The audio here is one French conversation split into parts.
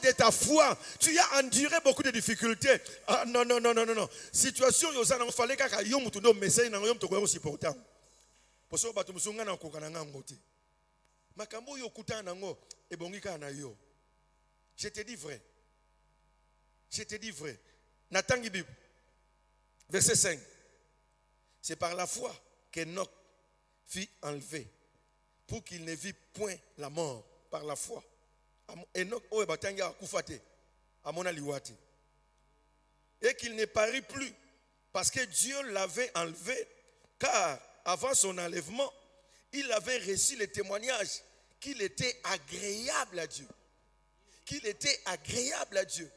de ta foi, tu as enduré beaucoup de difficultés. Ah non, non, non, non, non, non. Situation, il fallait que tu aies un message, tu aies supportant. Parce que tu as un makambo yo kutana nango ebongika na yo. Je te dis vrai. Je te dis vrai. Natangi Bible. Verset 5. C'est par la foi qu'Enoch fut enlevé pour qu'il ne vit point la mort. Par la foi. Enoch oye batangi akufate amona liwate. Et qu'il ne parut plus parce que Dieu l'avait enlevé, car avant son enlèvement, il avait reçu le témoignage qu'il était agréable à Dieu. Qu'il était agréable à Dieu.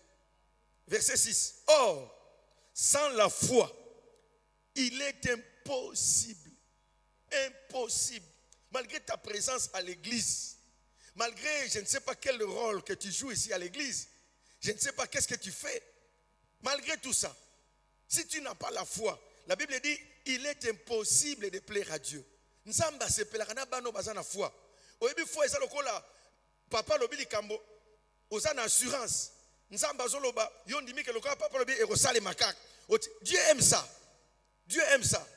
Verset 6. Or, sans la foi, il est impossible. Impossible. Malgré ta présence à l'église, malgré je ne sais pas quel rôle que tu joues ici à l'église, je ne sais pas qu'est-ce que tu fais, malgré tout ça, si tu n'as pas la foi, la Bible dit, il est impossible de plaire à Dieu. Nzamba se pelakana bano bazana foi. Oyebi foi eza lokola papa lobi likambo ozana assurance. Nzamba zoloba yo ndimi ke lokola papa lobi ekosale makak. Dieu aime ça. Dieu aime ça.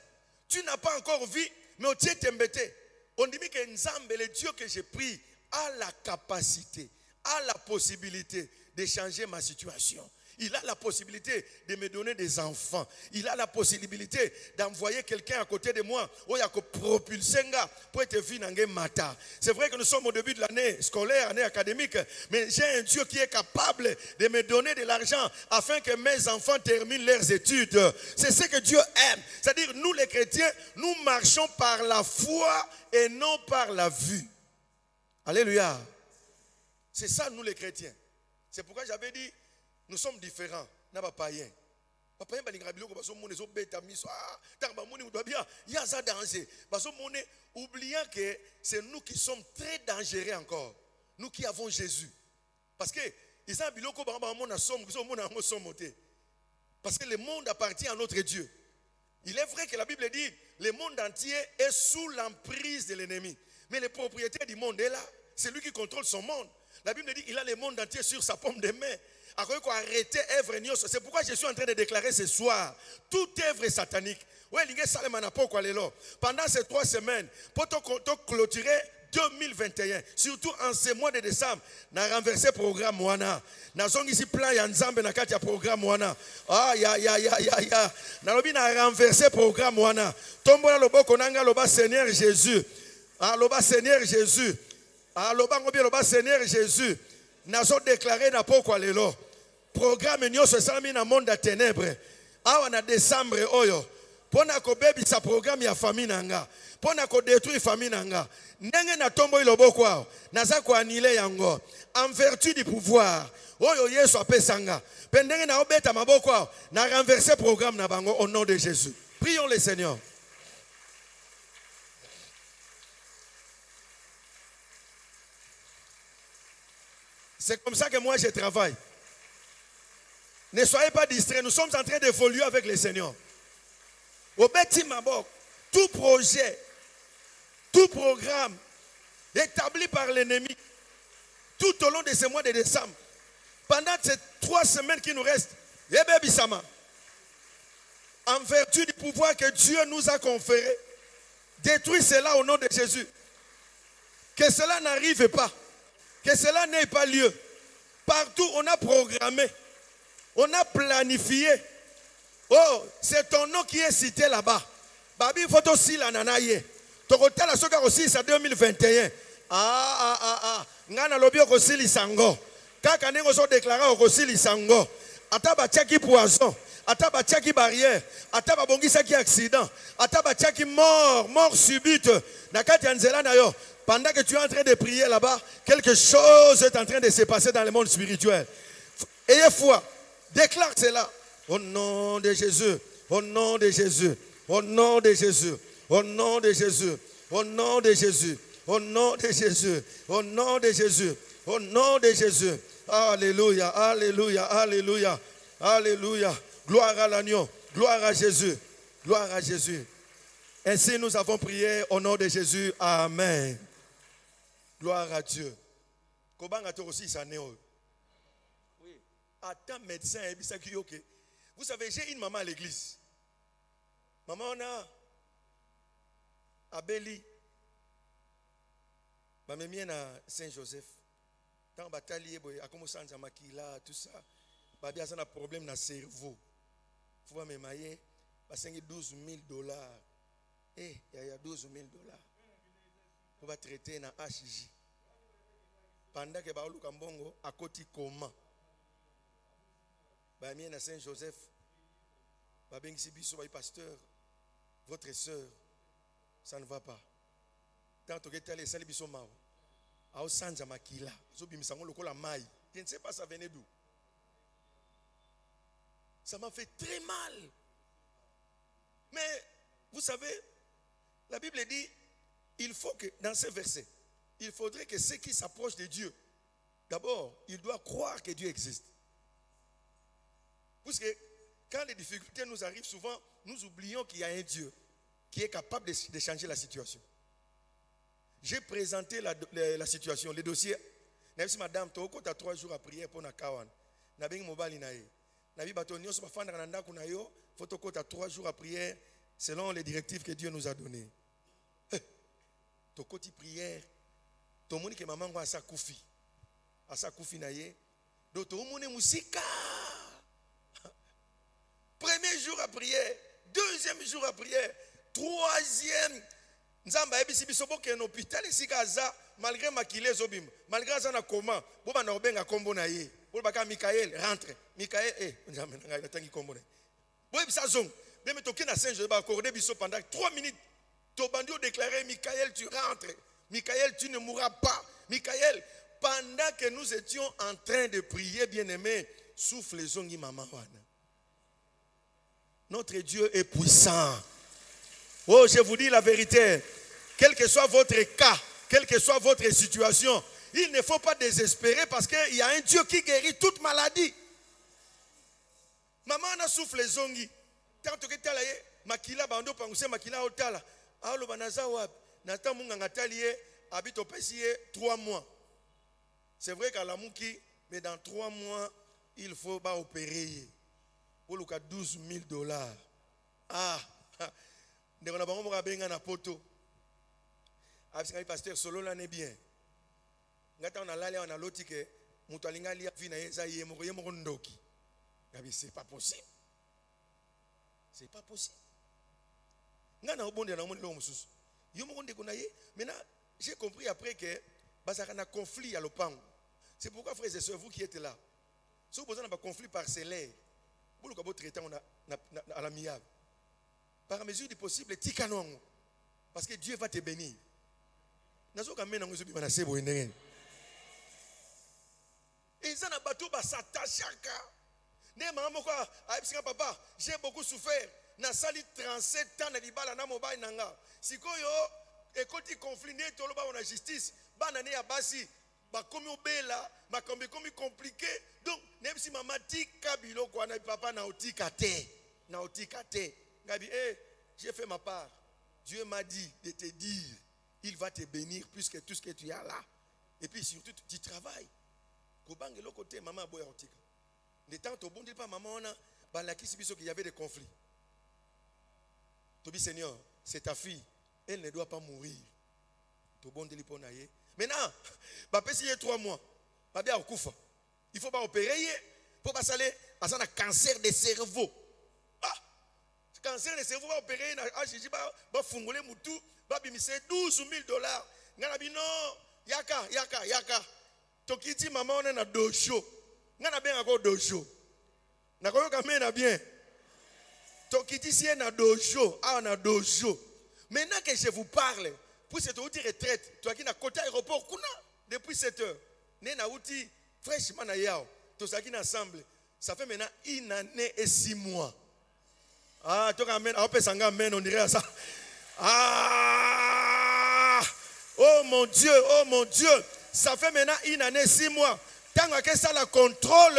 Tu n'as pas encore vu mais tu es embêté. On dit que Nzambe, le Dieu que j'ai pris, a la capacité, a la possibilité de changer ma situation. Il a la possibilité de me donner des enfants. Il a la possibilité d'envoyer quelqu'un à côté de moi où il y a que propulser pour être vu dans le matin. C'est vrai que nous sommes au début de l'année scolaire, année académique, mais j'ai un Dieu qui est capable de me donner de l'argent afin que mes enfants terminent leurs études. C'est ce que Dieu aime. C'est-à-dire, nous les chrétiens, nous marchons par la foi et non par la vue. Alléluia. C'est ça, nous les chrétiens. C'est pourquoi j'avais dit, nous sommes différents. N'a pas païen. Papa balinga biloko baso mone zo beta miso tanga moni doit bien il y a ça danger baso mone oubliant que c'est nous qui sommes très dangereux encore, nous qui avons Jésus, parce que ils ont biloko ba mona somme so mona ngo somoté, parce que le monde appartient à notre Dieu. Il est vrai que la Bible dit le monde entier est sous l'emprise de l'ennemi, mais le propriétaire du monde est là, c'est lui qui contrôle son monde. La Bible dit il a le monde entier sur sa paume de main. C'est pourquoi je suis en train de déclarer ce soir toute œuvre satanique. Pendant ces 3 semaines, pour clôturer 2021, surtout en ce mois de décembre, na renversé programme wana. Na zongi ici plan ya nzambe na kati ya programme wana. Na lobi na renversé programme wana. Tombola loboko nanga loba Seigneur Jésus. Loba Seigneur Jésus. Loba ngobi loba Seigneur Jésus. Nazo déclaré na pokwa lelo. Programme nyoso salami na monde à ténèbres. Awa na décembre oyo. Pona ko bebi sa programme ya famille nanga. Pona ko détruire famille nanga. Ndenge na tombo iloboko ao. Naza ko annulé yango. En vertu du pouvoir. Oyo Yesu apesanga. Pendenge na obeta maboko ao. Na renverser programme na bango au nom de Jésus. Prions le Seigneur. C'est comme ça que moi je travaille. Ne soyez pas distraits, nous sommes en train d'évoluer avec le Seigneur. Au bêtis mabok, tout projet, tout programme établi par l'ennemi, tout au long de ce mois de décembre, pendant ces 3 semaines qui nous restent, en vertu du pouvoir que Dieu nous a conféré, détruis cela au nom de Jésus. Que cela n'arrive pas. Que cela n'ait pas lieu. Partout, on a programmé. On a planifié. Oh, c'est ton nom qui est cité là-bas. Babi, il faut aussi la nanaye. Tokotel a soka aussi, c'est 2021. Ngana lobi aussi lisango. Kaka nengo so déclaré aussi lisango. Ataba tchaki poison. Ataba tchaki barrière. Ataba bongisa ki accident. Ataba tchaki mort subite. Nakati anzela na yo. Pendant que tu es en train de prier là-bas, quelque chose est en train de se passer dans le monde spirituel. Ayez foi. Déclare cela. Au nom de Jésus. Au nom de Jésus. Au nom de Jésus. Au nom de Jésus. Au nom de Jésus. Au nom de Jésus. Au nom de Jésus. Au nom de Jésus. Alléluia. Alléluia. Alléluia. Alléluia. Gloire à l'agneau. Gloire à Jésus. Gloire à Jésus. Ainsi nous avons prié au nom de Jésus. Amen. Gloire à Dieu. Kobanga to aussi sa neo. attends médecin et puis ça qui ok. Vous savez, j'ai une maman à l'église. Maman on a Abeli. Ma mère à Saint-Joseph. Tant bataille boy a commencé à makila tout ça. Babia ça a problème dans cerveau. Faut pas me mailler parce que $12,000. Eh, il y a $12,000. Pour va traiter dans HJ. Pendant que ba luka mbongo à côté comment. Ba mien à Saint-Joseph. Ba bengisi biso ba pasteur. Votre sœur ça ne va pas. Tant que tu allé sali biso mao. Ao sanja makila. Zo bimisango lokola mai. Je ne sais pas ça venait d'où. Ça m'a fait très mal. Mais vous savez, la Bible dit, il faut que, dans ce verset, il faudrait que ceux qui s'approchent de Dieu, d'abord, ils doivent croire que Dieu existe. Parce que quand les difficultés nous arrivent, souvent, nous oublions qu'il y a un Dieu qui est capable de changer la situation. J'ai présenté la situation, le dossier. Même si madame, tu as 3 jours à prier pour Nakawan. Nabi mobile nae. Nabi batonio so bafanda kananda kuna yo, faut tu as 3 jours à prier selon les directives que Dieu nous a données. Tokoti prière. To moni ke maman ngwa asa kufi naye. Do to moni musika. Premier jour à prière, deuxième jour à prière, troisième. Nzamba ebisi biso boke en hôpital isikaza malgré makile zobim malgré ça na comment boba na obenga kombo na ye boba ka Michael rentre Michael nzamba nga natangi kombo na boye bisa zong bien metoki na Saint-Joseph ba accorder biso pendant 3 minutes to bandio déclarer Michael tu rentres Michael tu ne mourras pas Michael pendant que nous étions en train de prier bien-aimé souffle zongi mama wana notre Dieu est puissant. Oh, je vous dis la vérité. Quel que soit votre cas, quelle que soit votre situation, il ne faut pas désespérer parce qu'il y a un Dieu qui guérit toute maladie. Maman a soufflé zongi. Tant que tu as makila bando panguse makila otala. Alo banaza wap. Nata munga ngatalie habite au PCA 3 mois. C'est vrai qu'à la mouki, mais dans 3 mois, il faut pas opérer. Pour le cas $12,000. Ah. On a bango benga na poto. Abisika pasteur solo là n'est bien. Ngata on a lali on a loti ke mutu alinga lia vi na yeza yemoko ndoki. Gabi c'est pas possible. C'est pas possible. Ngana obonde na moni lo mususu. Yo moko ndeko na ye. Maintenant, j'ai compris après que bazaka na conflit à lopango. C'est pourquoi frères et sœurs vous qui êtes là. Si vous avez un conflit parcellaire, vous le pouvez traiter à l'amiable. Par mesure du possible, parce que Dieu va te bénir. Et ça n'a pas tout s'attacher. Papa, j'ai beaucoup souffert. Na sali 37 ans na libala na mobile nanga. Sikoyo ekoti conflit ne toloba on a justice. Banane ya basi ba komi obela, ba komi compliqué. Donc même si maman ti kabilo kwa na papa na otika te. Na otika te. Gabi, j'ai fait ma part. Dieu m'a dit de te dire, il va te bénir plus que tout ce que tu as là. Et puis surtout, tu travailles. Kobange l'autre côté, maman boya otika. De temps au bon dit pas maman on a balaki sibiso qu'il y avait des conflits. Tobi Seigneur, c'est ta fille, elle ne doit pas mourir. To bon dit pour naie. Maintenant, ba pesi 3 mois. Ba bien okufa. Il faut pas opérer pour pas saler à un cancer de cerveau. Cancer de cerveau va opérer na HJ ba fungole mutu ba bimise $12,000. Ngana bino yaka tokiti mama on na dojo. Ngana bien encore dojo. Na koyo kamena bien. Tokiti si na dojo, na dojo. Maintenant que je vous parle, pour cette outil retraite, toi qui na côté aéroport kuna depuis 7 heures. Né na outil fraîchement na yao. Tous qui ensemble, ça fait maintenant 1 année et 6 mois. Ah, tu amen, on dirait ça. Ah, oh mon Dieu, ça fait maintenant 1 année et 6 mois. Tant que ça la contrôle,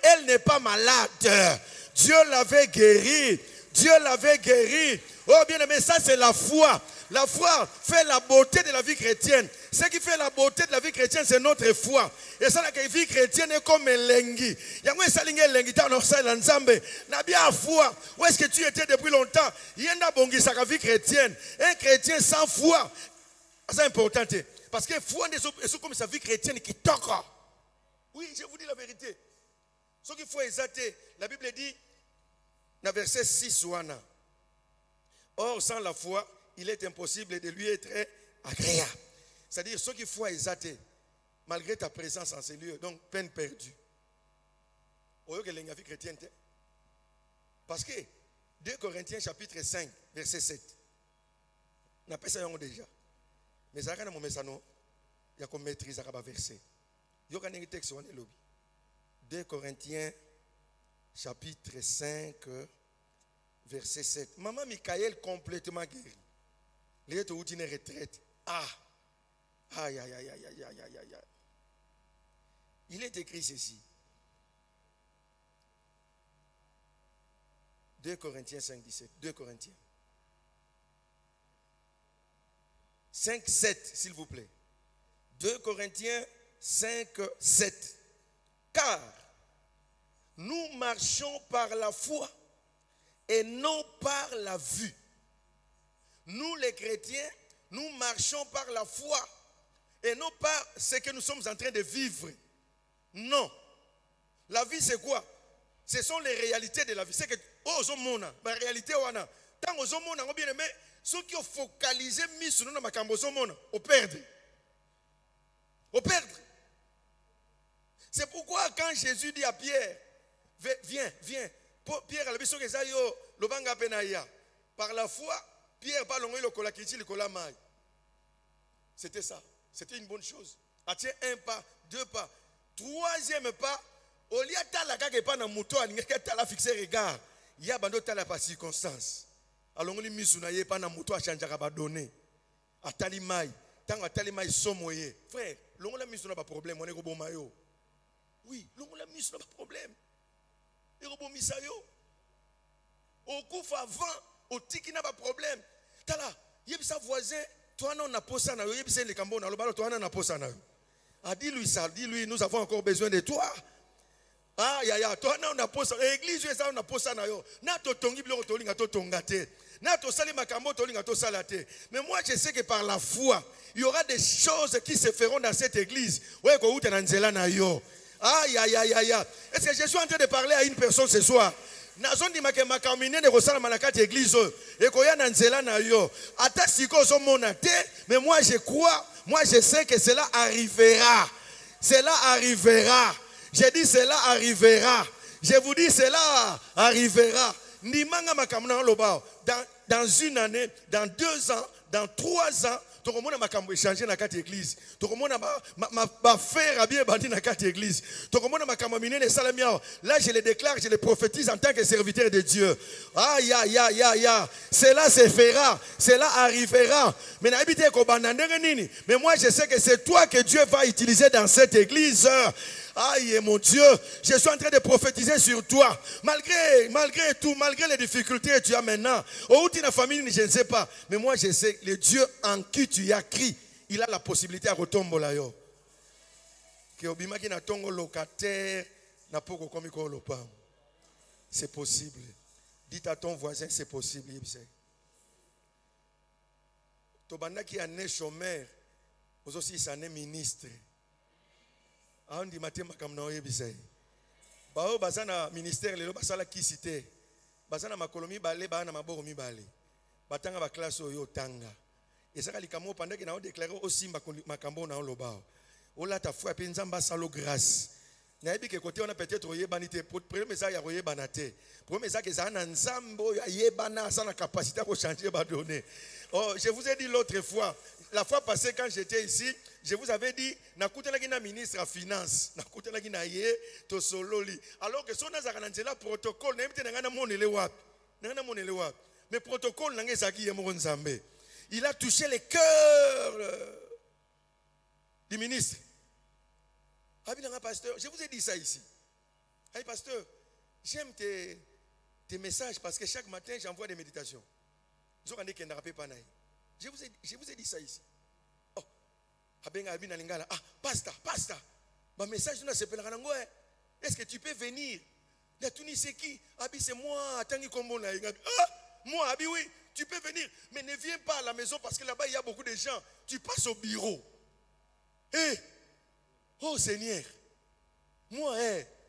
elle n'est pas malade. Dieu l'avait guérie. Dieu l'avait guéri. Oh bien aimé, ça c'est la foi. La foi fait la beauté de la vie chrétienne. Ce qui fait la beauté de la vie chrétienne, c'est notre foi. Et ça, la vie chrétienne est comme lengi. Yango esalinge lengi ta no sala nzambe. Na bien foi. Où est-ce que tu étais depuis longtemps? Yenda bongi sa vie chrétienne. Un chrétien sans foi, c'est important. Parce que foi est comme sa vie chrétienne qui toque. Oui, je vous dis la vérité. Ce qu'il faut exalter, la Bible dit, dans verset 6, or sans la foi, il est impossible de lui être agréable. C'est-à-dire, ce qu'il faut exalter, malgré ta présence en ces lieux, donc peine perdue. Au que la vie chrétienne, parce que 2 Corinthiens chapitre 5, verset 7, on a pas ça déjà. Mais ça n'a pas ça, il y a comme maîtrise à verset. Il y a un texte, 2 Corinthiens chapitre 5, verset 7. Maman Michael complètement guéri. Il est au une retraite. Aïe. Il est écrit ceci. 2 Corinthiens 5, 17. 2 Corinthiens. 5, 7, s'il vous plaît. 2 Corinthiens 5, 7. Car nous marchons par la foi et non par la vue. Nous les chrétiens, nous marchons par la foi et non par ce que nous sommes en train de vivre. Non. La vie c'est quoi? Ce sont les réalités de la vie. C'est que, la réalité, tant que on bien aimé, ceux qui ont focalisé mis sur nous, on perd. On perd. C'est pourquoi quand Jésus dit à Pierre, viens. Pierre a le besoin que ça yo le banga penaya. Par la foi, Pierre pas longué le kolakiti le kolamai. C'était ça. C'était une bonne chose. Tiens, un pas, deux pas, troisième pas. Au lieu de la gagne pas dans moto, il y a la fixer regard. Il y a bando tala pas circonstance. Alors on lui mis sur naie pas dans moto à changer à donner. À talimai, tant à talimai somoye. Frère, l'on l'a mis sur pas problème, on est au bon maillot. Oui, l'on l'a mis sur pas problème. Et au bon misayo. Au coup avant, au tiki n'a pas problème. Tala, yeb sa voisin, toi non n'a pas ça na yo, yeb c'est le cambo na lo balo toi non n'a pas ça na yo. Ah dis-lui ça, dis-lui nous avons encore besoin de toi. Toi non n'a pas ça. L'église ça on n'a pas ça na yo. Na to tongi bilo to linga to tongate. Na to sali makambo to linga to salate. Mais moi je sais que par la foi, il y aura des choses qui se feront dans cette église. Ouais ko uta na nzela na yo. Est-ce que je suis en train de parler à une personne ce soir? Nazon di makamine de rosala manakati église et koya na nzela na yo. Ata siko zo monate, mais moi je crois, moi je sais que cela arrivera. Cela arrivera. J'ai dit cela arrivera. Je vous dis cela arrivera. Nimanga makamuna lobao. Dans une année, dans 2 ans, dans 3 ans, tout le monde a échangé dans la carte église. Tout le monde a fait bien bandi dans la carte église. Tout le monde a miné les salamiens. Là, je les déclare, je les prophétise en tant que serviteur de Dieu. Cela se fera. Cela arrivera. Mais moi, je sais que c'est toi que Dieu va utiliser dans cette église. Aïe mon Dieu, je suis en train de prophétiser sur toi. Malgré tout, malgré les difficultés que tu as maintenant. Ou tu as famille, je ne sais pas. Mais moi je sais, le Dieu en qui tu as crié, il a la possibilité à retomber là. Que obimaki na tongo locataire na poko komi ko lopa. C'est possible. Dites à ton voisin, c'est possible. Tobanda qui est né chômeur, aussi il s'en est ministre. Andi matemba kamna oyebisai. Bao bazana ministère lelo basala kisite. Bazana makolomi balé bana maboro mi balé. Batanga ba classe oyo tanga. Esaka likamo pendant que na déclarer aussi makambo na lobao. Ola ta foi pe nzamba salo grâce. Na yebi ke côté on a peut-être oyebanité pour premier message ya oyebanate. Premier message que ça na nzambo ya yebana ça na capacité à changer ba donner. Oh, je vous ai dit l'autre fois, la fois passée quand j'étais ici, je vous avais dit, nakutela kina ministre à finance, nakutela kina ye to sololi. Alors que son azakalanzela protocole, n'importe n'engana monele wap, n'engana monele wap. Mais protocole n'engé zaki yemoro nzambe. Il a touché le cœur du ministre. Pasteur, je vous ai dit ça ici. Hey pasteur, j'aime tes messages, parce que chaque matin, j'envoie des méditations. Je vous ai dit ça ici. Oh, pasteur. Ma message, est-ce que tu peux venir? C'est qui? C'est moi. Moi, oui, tu peux venir. Mais ne viens pas à la maison parce que là-bas, il y a beaucoup de gens. Tu passes au bureau. Oh Seigneur. Moi,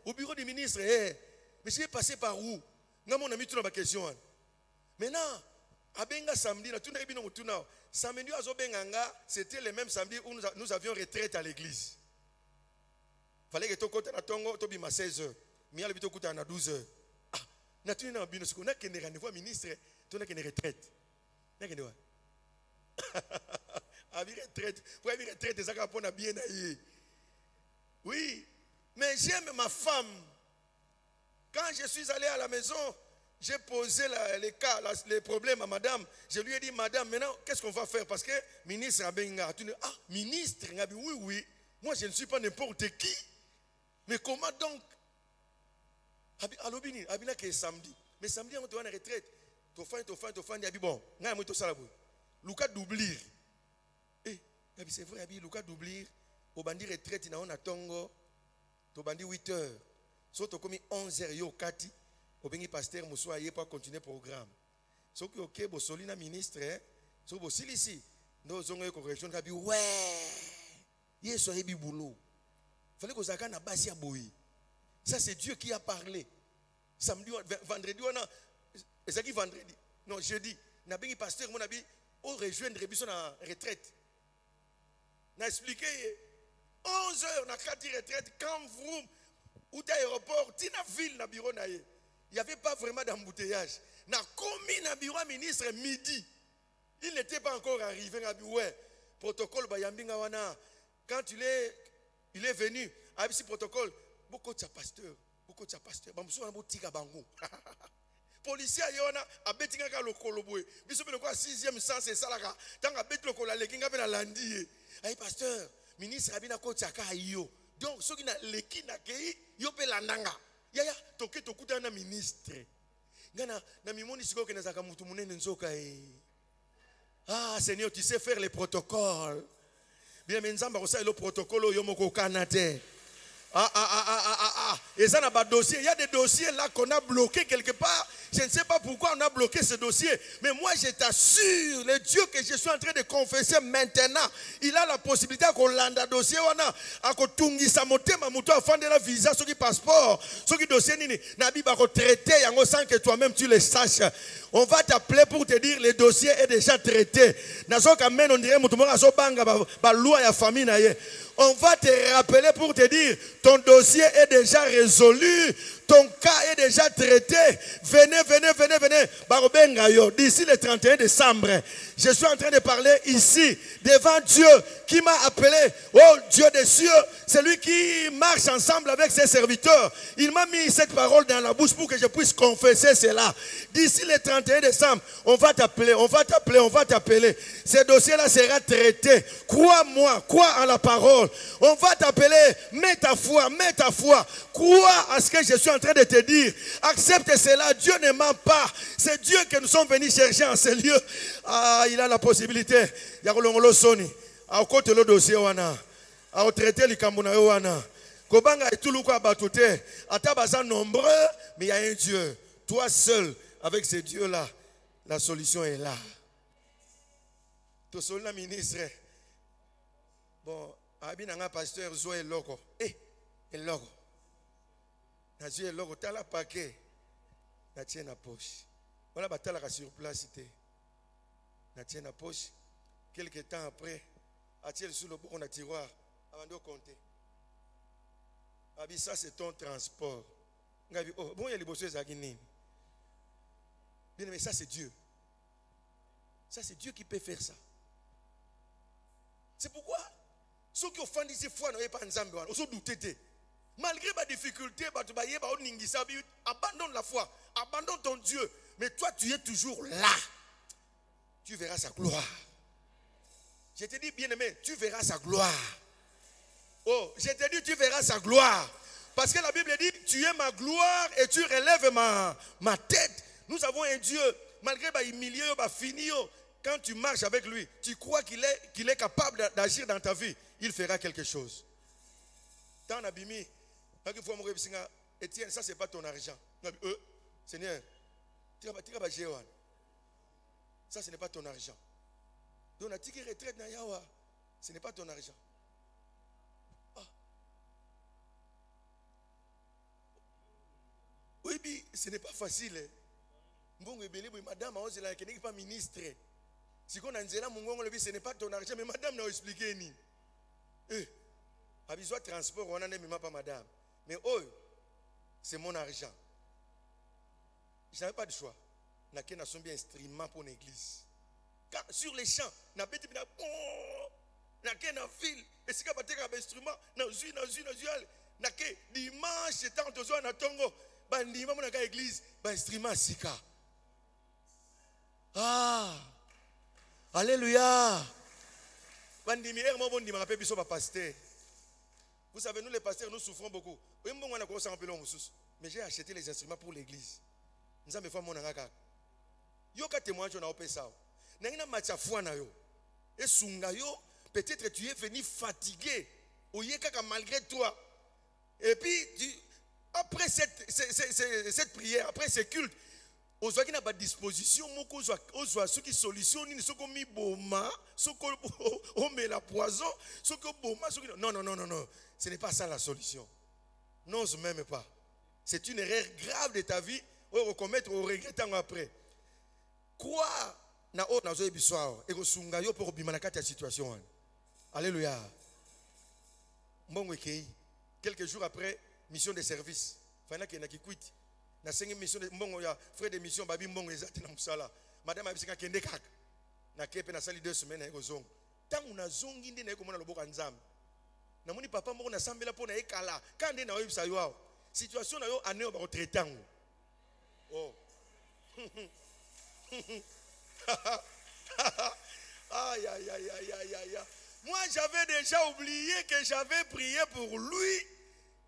au bureau du ministre, mais je vais passer par où? Mon ami, tu as ma question. Maintenant, abenga samedi, samedi, c'était le même samedi où nous avions retraite à l'église. Il fallait que tu aies à 16h. Mais il y a 12h. Ah, tu as un rendez-vous ministre, tu as une retraite. Oui, mais j'aime ma femme. Quand je suis allé à la maison, j'ai posé les problèmes à madame. Je lui ai dit, madame, maintenant, qu'est-ce qu'on va faire? Parce que ministre Abenga, tu dis, ministre, oui. Moi, je ne suis pas n'importe qui. Mais comment donc? Alobini, Abina qui est samedi. Mais samedi, on doit en retraite. Tofan, Yabi bon. N'a pas ça. Lucas d'oublir. C'est vrai, Lucas d'oublir. Au bandi retraite, il y a un tongo. Au bandi 8h. Sauf comme 11h, yo kati. Au bandi pasteur, Moussou aye pour continuer le programme. Sauf que, ok, bo solina ministre, sauf que, ici, nous avons une correction, ouais, il y a un boulot. Il fallait que vous ayez un basi à boui. Ça, c'est Dieu qui a parlé. Samedi, vendredi, on a. C'est qui vendredi? Non, jeudi. On a bien pasteur, on a bien rejoindre la retraite. On a expliqué 11h, on a 4 retraites. Quand vous, ou d'aéroport, tu as ville dans le bureau, il n'y avait pas vraiment d'embouteillage. On a commis dans le bureau ministre midi. Il n'était pas encore arrivé. Ouais, protocole, quand il est venu, avec ce protocole, beaucoup de pasteur. Policier yona abetinga ka lokolo boy biso be lokwa 6e sens et salaka tanga bet lokola lekinga be na landi ay pasteur ministre abina ko tsaka yo donc soki na leki na kei yo pe landanga yaya toke tokuta na ministre ngana na mimoni siko ke nazaka mutu munene nzoka Seigneur, tu sais faire les protocoles. Bien mais nzamba ko sa le protocole yo moko kanate. Et ça n'a pas de dossier. Il y a des dossiers là qu'on a bloqués quelque part. Je ne sais pas pourquoi on a bloqué ce dossier. Mais moi je t'assure, le Dieu que je suis en train de confesser maintenant, il a la possibilité qu'on landa dossier. On a à kotungi sa motema muto afin de la visa, ce qui passeport, ce qui dossier nini. Nabi ba ko traiter yango sans que toi-même tu le saches. On va t'appeler pour te dire le dossier est déjà traité. Nazoka men on dirait muto mo azo banga ba loi ya famille na ye. On va te rappeler pour te dire, ton dossier est déjà résolu, ton cas est déjà traité. Venez. D'ici le 31 décembre, je suis en train de parler ici, devant Dieu qui m'a appelé. Oh Dieu des cieux, c'est lui qui marche ensemble avec ses serviteurs. Il m'a mis cette parole dans la bouche pour que je puisse confesser cela. D'ici le 31 décembre, on va t'appeler. Ce dossier-là sera traité. Crois-moi, crois en la parole. On va t'appeler, mets ta foi. Crois à ce que je suis en train de te dire. Accepte cela, Dieu ne ment pas. C'est Dieu que nous sommes venus chercher en ce lieu. Il a la possibilité. Il y a à côté le dossier à traiter les Kamuna wana. Kobanga et tout le quoi batouté. Atabaza nombreux, mais il y a un Dieu. Toi seul, avec ce Dieu-là, la solution est là. Tout seul, la ministre. Bon, abinanga pasteur Zoé Logo. Logo. Nazie Logo, t'as la paquet. Na tienne la poche. Voilà, batalaka sur place. Na tienne la poche. Quelques temps après, attire sur le bord de tiroir. Avant de compter. Ça, c'est ton transport. Oh, bon, il y a les bosses à Guinée. Bien, mais ça, c'est Dieu. Ça, c'est Dieu qui peut faire ça. C'est pourquoi ceux qui ont fait des fois n'ont pas ensemble. Ils ont douté. Malgré ma difficulté, abandonne la foi. Abandonne ton Dieu. Mais toi, tu es toujours là. Tu verras sa gloire. Je te dis, bien-aimé, tu verras sa gloire. Oh, je te dis, tu verras sa gloire. Parce que la Bible dit, tu es ma gloire et tu relèves ma tête. Nous avons un Dieu, malgré bah, humilié, bah, fini, quand tu marches avec lui, tu crois qu'il est capable d'agir dans ta vie. Il fera quelque chose. Tant Nabimi, Etienne, ça c'est pas ton argent. Seigneur, ça ce n'est pas ton argent. Donc, tu retraite dans Yawa, ce n'est pas ton argent. Oui, ce n'est pas facile. Madame, on n'est pas ministre. Si on a ce n'est pas ton argent, mais madame n'a expliqué ni. A besoin de transport, on n'en a pas madame. Mais oh, c'est mon argent. Je n'avais pas de choix. Je n'ai pas un instrument pour l'église. Sur les champs, je n'ai pas de ville. Et si je n'ai pas d'instrument, dimanche, tant que je suis Tongo, dimanche, je l'église, instrument sika. Ah, alléluia. Vous savez, nous les pasteurs, nous souffrons beaucoup. Mais j'ai acheté les instruments pour l'église. Nous avons fait mon angaka. Yoka témoignage on a opé ça. N'engina matcha fouana yo. Et sunga yo, peut-être tu es venu fatigué. Oyeka malgré toi. Et puis après cette prière, après ce culte, on voit qu'il n'y a pas de disposition. On voit ceux qui solutionnent, ceux qui ont mis boma, ceux qui ont mis la poison, ceux qui ont boma. Non. Ce n'est pas ça la solution. N'ose même pas. C'est une erreur grave de ta vie. On recommettre au regrettant après. Quoi na o na zo ebiswa e go sunga yo pour bimana kati ya situation. Alléluia. Mbongo ekei. Quelques jours après, mission de service. Fana ke na ki quit. Na sengi mission de mbongo ya frère de mission babi mbongo ezati na musala. Madame abisika kende kaka. Na kepe na sali 2 semaines na go zongo. Tangu na zongi ndi na ko mona loboko nzambe. Na moni papa mbongo na sambela po na ekala. Kande na oyebisa yo awo. Situation na yo aneo ba retraitant. Oh. Aïe. Moi, j'avais déjà oublié que j'avais prié pour lui.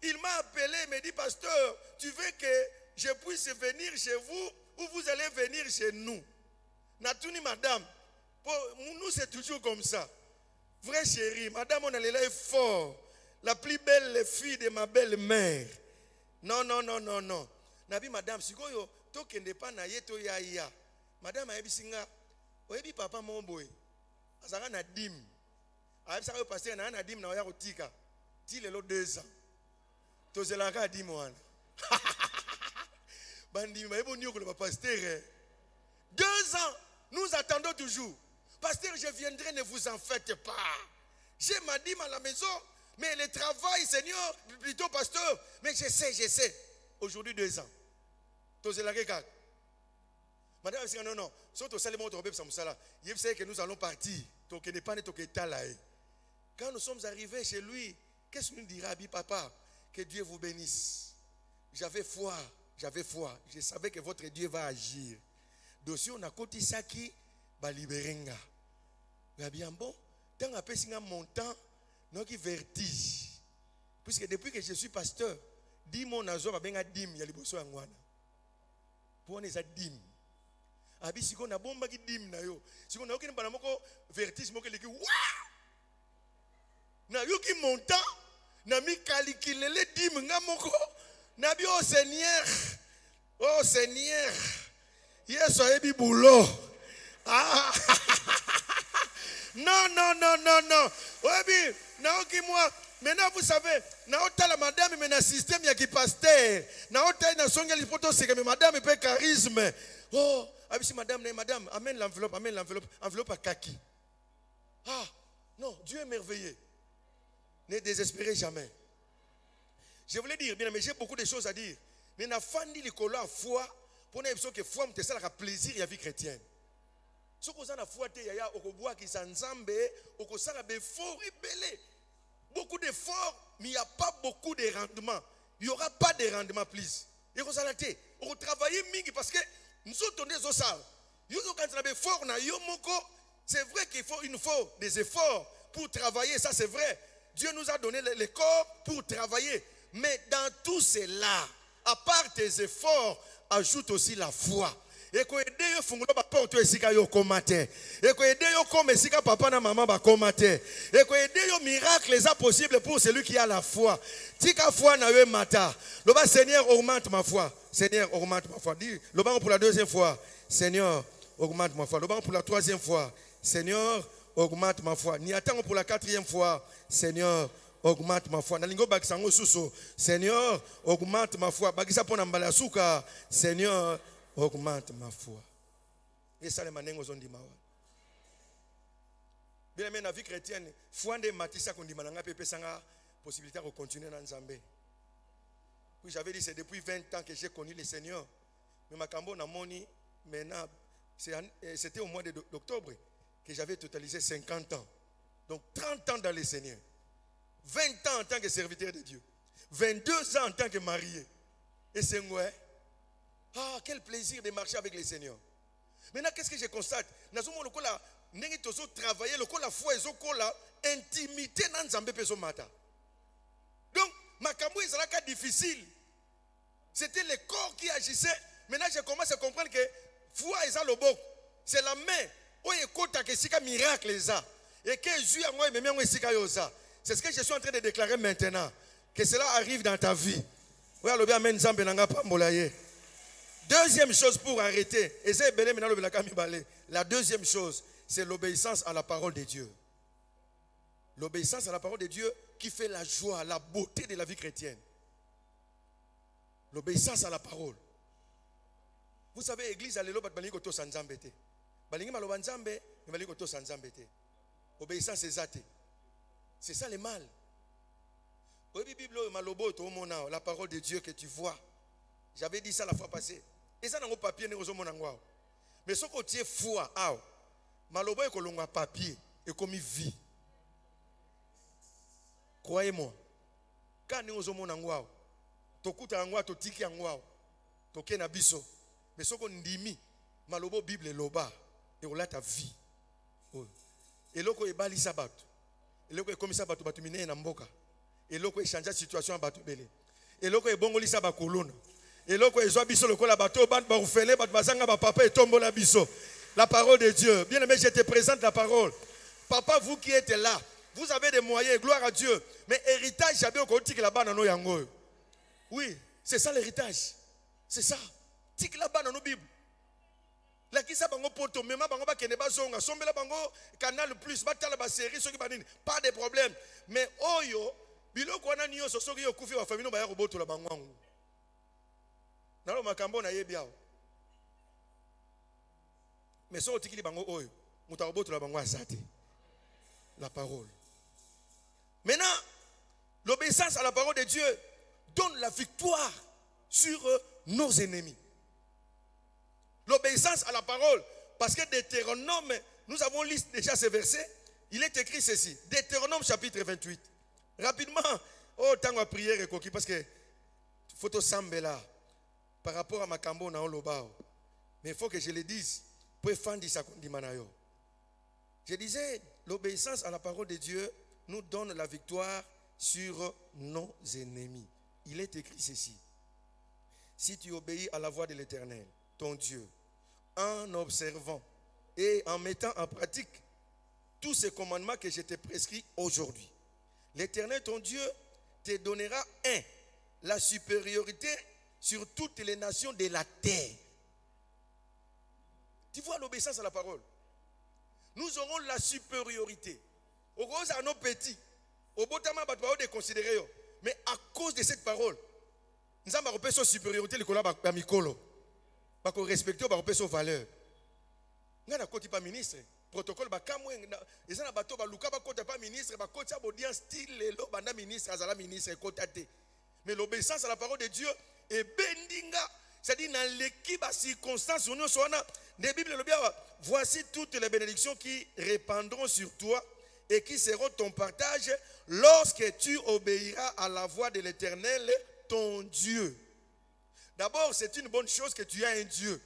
Il m'a appelé, il m'a dit, pasteur, tu veux que je puisse venir chez vous ou vous allez venir chez nous? Natouni, madame, pour nous, c'est toujours comme ça. Vrai chérie, madame, on est là fort. La plus belle fille de ma belle-mère. Non. Nabi, madame, si vous tokende pa na yeto ya madame ayebisinga oyebi papa mon boy azaka na dim ayebisaka yo pasteur na dim na oya kotika ti lelo 2 ans tozelaka dim wana bandimi bayebo nio koloba pasteur 2 ans nous attendons toujours. Pasteur, je viendrai, ne vous en faites pas. J'ai ma dîme à la maison, mais le travail, Seigneur, plutôt pasteur, mais je sais. Aujourd'hui 2 ans. Madame, non. Il sait que nous allons partir. Quand nous sommes arrivés chez lui, qu'est-ce qu'il nous dira, papa? Que Dieu vous bénisse. J'avais foi. Je savais que votre Dieu va agir. Dossier, on a côté ça qui va libérer. Bien bon, tant après c'est un montant, non qui vertige. Puisque depuis que je suis pasteur, 10 mon azo va bien dim, il y a les bosso angwana. Pour on est à dim. Abi si on a bomba qui dim na yo. Si on a aucun paramoko vertige, moko leki wa. Na yo qui montant, na mi calculer les dim ngamoko. Na bi oh Seigneur, yes oebi boulot. Ah. Non. Oui, non, moi. Maintenant, vous savez, la madame, mais un système, il y a qui pasteur. Mais madame, il peut charisme. Oh, madame, amène l'enveloppe. Enveloppe à kaki. Ah, non, Dieu est merveilleux. Ne désespérez jamais. Je voulais dire, bien, mais j'ai beaucoup de choses à dire. Mais na fandi likolo à foi, pour que foi me ça plaisir et la vie chrétienne. Ce qu'on a foi, yaya okoboa qui s'ensemble, okosala befort rebelle. Beaucoup d'efforts, mais il n'y a pas beaucoup de rendement. Il n'y aura pas de rendement, please. Il faut s'arrêter. On va travailler mingi parce que nous sommes des osales. C'est vrai qu'il faut des efforts pour travailler, ça c'est vrai. Dieu nous a donné le corps pour travailler. Mais dans tout cela, à part tes efforts, ajoute aussi la foi. Et que aider yo fungulo ba porte esika yo komate. Et que aider yo comme esika papa na maman ba komate. Et que aider yo miracle est possible pour celui qui a la foi. Tika foi na yo mata. Le bas Seigneur augmente ma foi. Seigneur augmente ma foi. Dis le bas pour la deuxième fois. Seigneur augmente ma foi. Le bas pour la troisième fois. Seigneur augmente ma foi. Ni attends pour la quatrième fois. Seigneur augmente ma foi. Nalingo bakisango suso. Seigneur augmente ma foi. Bakisa pona mbala suka. Seigneur augmente ma foi. Et ça, les manengos ont dit mawa. Bien aimé, dans la vie chrétienne, foi de matissa qu'on dit mananga pepe sanga possibilité de continuer dans Nzambe. Oui, j'avais dit c'est depuis 20 ans que j'ai connu le Seigneur. Mais ma cambo na moni maintenant c'était au mois d'octobre que j'avais totalisé 50 ans. Donc 30 ans dans le Seigneur. 20 ans en tant que serviteur de Dieu. 22 ans en tant que marié. Et c'est moi. Ah, quel plaisir de marcher avec le Seigneur. Maintenant, qu'est-ce que je constate? Nous avons travaillé, la foi et intimité dans Nzambe peso mata. Donc, ma cambo est difficile. C'était le corps qui agissait. Maintenant, je commence à comprendre que foi est le bon. C'est la main. Où est que c'est un miracle et que Jésus a moi c'est ce que je suis en train de déclarer maintenant. Que cela arrive dans ta vie. Deuxième chose pour arrêter, la deuxième chose, c'est l'obéissance à la parole de Dieu. L'obéissance à la parole de Dieu qui fait la joie, la beauté de la vie chrétienne. L'obéissance à la parole. Vous savez, l'église a l'élo, obéissance c'est ça le mal. La parole de Dieu que tu vois. J'avais dit ça la fois passée. Et ça dans le papier mais ce que tu es foi, malobo est kolonga papier et comme vie. Croyez-moi. Quand nous sommes en tokuta angwa to tiki angwa to kena biso. Mais ce qu'on dit malobo Bible loba et on l'a ta vie. Et loko e bali sabat. Et loko e comme ça batu batu mine na mboka. Et loko e changer situation batu belé. Et loko e bongoli sa ba kolona. Et loko e zo biso lokola bato ban ba ufele batu bazanga ba papa et tombo la biso. La parole de Dieu. Bien aimé, je te présente la parole. Papa, vous qui êtes là, vous avez des moyens, gloire à Dieu. Mais héritage, j'avais au côté que là-bas dans nos yango. Oui, c'est ça l'héritage. C'est ça. Tik là-bas dans nos Bibles. La qui ça bango poto, même bango ba kene ba zonga, sombe la bango canal plus, ba tala ba série soki banini, pas de problème. Mais oyo, biloko wana niyo soki yo kufi wa famille no ba ya roboto la bango. Nalo makambo na yebiao. Mais so tikili bango oyo, muta roboto la bango azate. La parole. Maintenant, l'obéissance à la parole de Dieu donne la victoire sur nos ennemis. L'obéissance à la parole, parce que Deutéronome, nous avons lu déjà ce verset, il est écrit ceci, Deutéronome chapitre 28. Rapidement, oh, tant à prière parce que photo semble là, par rapport à ma cambo na olobao. Mais il faut que je le dise, pour faire ça qu'on dit manayo. Je disais, l'obéissance à la parole de Dieu nous donne la victoire sur nos ennemis. Il est écrit ceci. Si tu obéis à la voix de l'Éternel, ton Dieu, en observant et en mettant en pratique tous ces commandements que je t'ai prescrits aujourd'hui, l'Éternel, ton Dieu, te donnera la supériorité sur toutes les nations de la terre. Tu vois l'obéissance à la parole. Nous aurons la supériorité. Au gros, à nos petits, au botama, de considérer. Mais à cause de cette parole, nous avons repéré sa supériorité, le collab à Mikolo. Parce qu'on respecte, on repère sa valeur. Nous avons pas ministre. Protocole, ils ont bateau, Luka, pas ministre, ils style, le ministre, Azala ministre, mais l'obéissance à la parole de Dieu est bendinga. C'est-à-dire dans l'équipe à circonstances où nous sommes, les Bibles le bien. Voici toutes les bénédictions qui répandront sur toi et qui seront ton partage lorsque tu obéiras à la voix de l'Éternel, ton Dieu. D'abord, c'est une bonne chose que tu as un Dieu.